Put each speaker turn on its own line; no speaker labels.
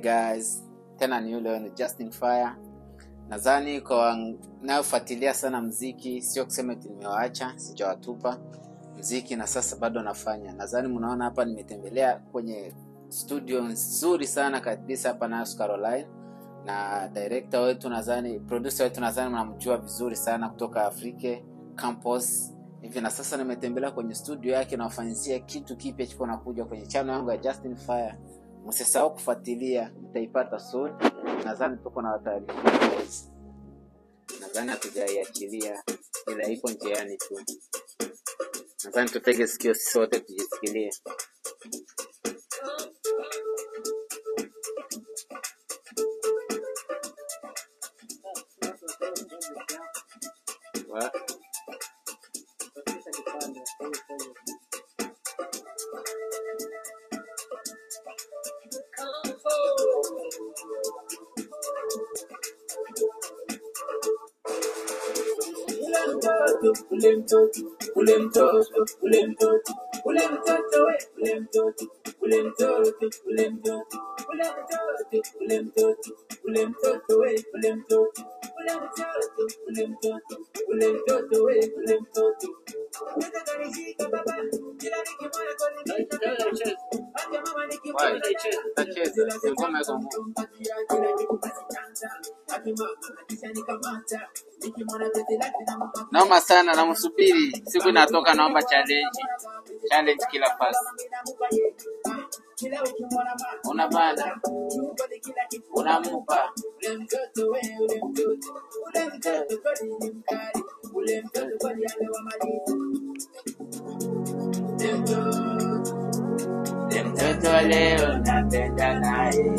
guys, tena ni yule ni Justin Fire. Nadhani kwa naofuatilia sana muziki, sio kusema nimewaacha, sijawatupa muziki na sasa bado nafanya. Nadhani mnaona hapa nimetembelea kwenye studio nzuri sana kabisa hapa North Carolina, na director wetu nadhani, producer wetu nadhani mnamjua vizuri sana kutoka Africa Campus. Hivi na sasa nimetembelea kwenye studio yake na wafanyisia kitu kipya chiko nakuja kwenye channel yangu ya Justin Fire. Msisahau kufuatilia, mtaipata soon. Nadhani tuko na taarifa guys. Nadhani hatujaiachilia, ila iko njiani tu. Nadhani tutege sikio sote tujisikilie. What? Naomba sana na msubiri siku inatoka, naomba challenge kila pasi. Una bana unamupa mtoto leo napenda naye.